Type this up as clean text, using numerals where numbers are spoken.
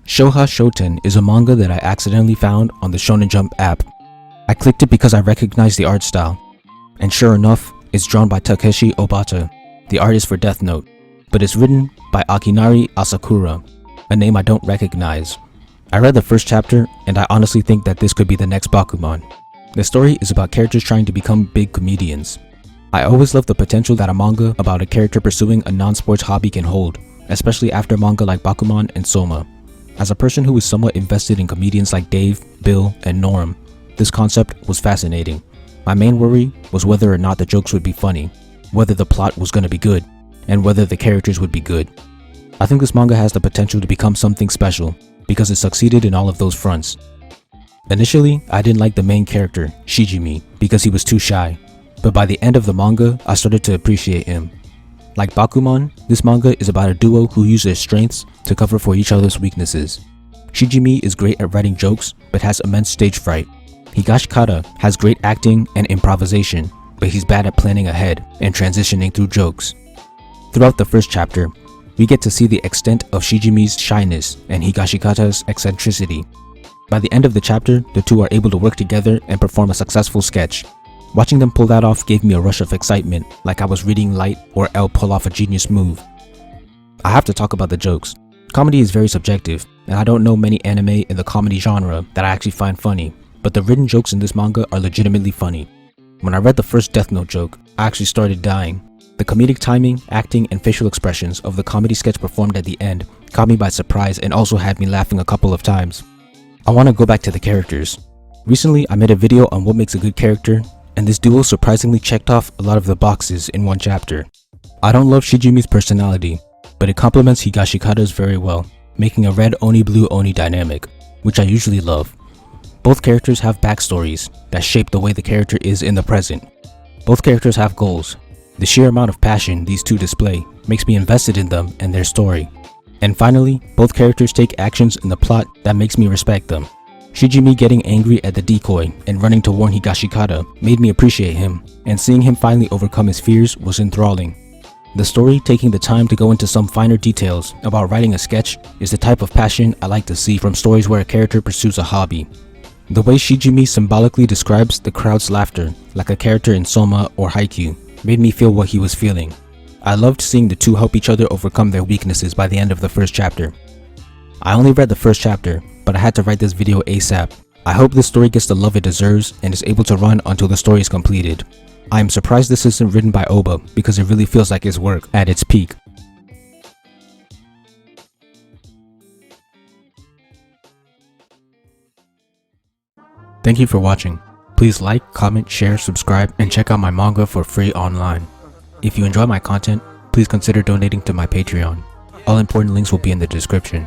Shoten is a manga that I accidentally found on the Shonen Jump app. I clicked it because I recognized the art style, and sure enough, it's drawn by Takeshi Obata, the artist for Death Note, but it's written by Akinari Asakura, a name I don't recognize. I read the first chapter, and I honestly think that this could be the next Bakuman. The story is about characters trying to become big comedians. I always love the potential that a manga about a character pursuing a non-sports hobby can hold, especially after manga like Bakuman and Soma. As a person who is somewhat invested in comedians like Dave, Bill, and Norm, this concept was fascinating. My main worry was whether or not the jokes would be funny, whether the plot was going to be good, and whether the characters would be good. I think this manga has the potential to become something special, because it succeeded in all of those fronts. Initially, I didn't like the main character, Shijimi, because he was too shy, but by the end of the manga, I started to appreciate him. Like Bakuman, this manga is about a duo who use their strengths to cover for each other's weaknesses. Shijimi is great at writing jokes, but has immense stage fright. Higashikata has great acting and improvisation, but he's bad at planning ahead and transitioning through jokes. Throughout the first chapter, we get to see the extent of Shijimi's shyness and Higashikata's eccentricity. By the end of the chapter, the two are able to work together and perform a successful sketch. Watching them pull that off gave me a rush of excitement, like I was reading Light or L pull off a genius move. I have to talk about the jokes. Comedy is very subjective, and I don't know many anime in the comedy genre that I actually find funny, but the written jokes in this manga are legitimately funny. When I read the first Death Note joke, I actually started dying. The comedic timing, acting, and facial expressions of the comedy sketch performed at the end caught me by surprise and also had me laughing a couple of times. I want to go back to the characters. Recently, I made a video on what makes a good character, and this duo surprisingly checked off a lot of the boxes in one chapter. I don't love Shijimi's personality, but it complements Higashikata's very well, making a red Oni blue Oni dynamic, which I usually love. Both characters have backstories that shape the way the character is in the present. Both characters have goals. The sheer amount of passion these two display makes me invested in them and their story. And finally, both characters take actions in the plot that makes me respect them. Shijimi getting angry at the decoy and running to warn Higashikata made me appreciate him, and seeing him finally overcome his fears was enthralling. The story taking the time to go into some finer details about writing a sketch is the type of passion I like to see from stories where a character pursues a hobby. The way Shijimi symbolically describes the crowd's laughter, like a character in Soma or Haikyuu, made me feel what he was feeling. I loved seeing the two help each other overcome their weaknesses by the end of the first chapter. I only read the first chapter, but I had to write this video ASAP. I hope this story gets the love it deserves and is able to run until the story is completed. I am surprised this isn't written by Oba because it really feels like his work at its peak. Thank you for watching. Please like, comment, share, subscribe, and check out my manga for free online. If you enjoy my content, please consider donating to my Patreon. All important links will be in the description.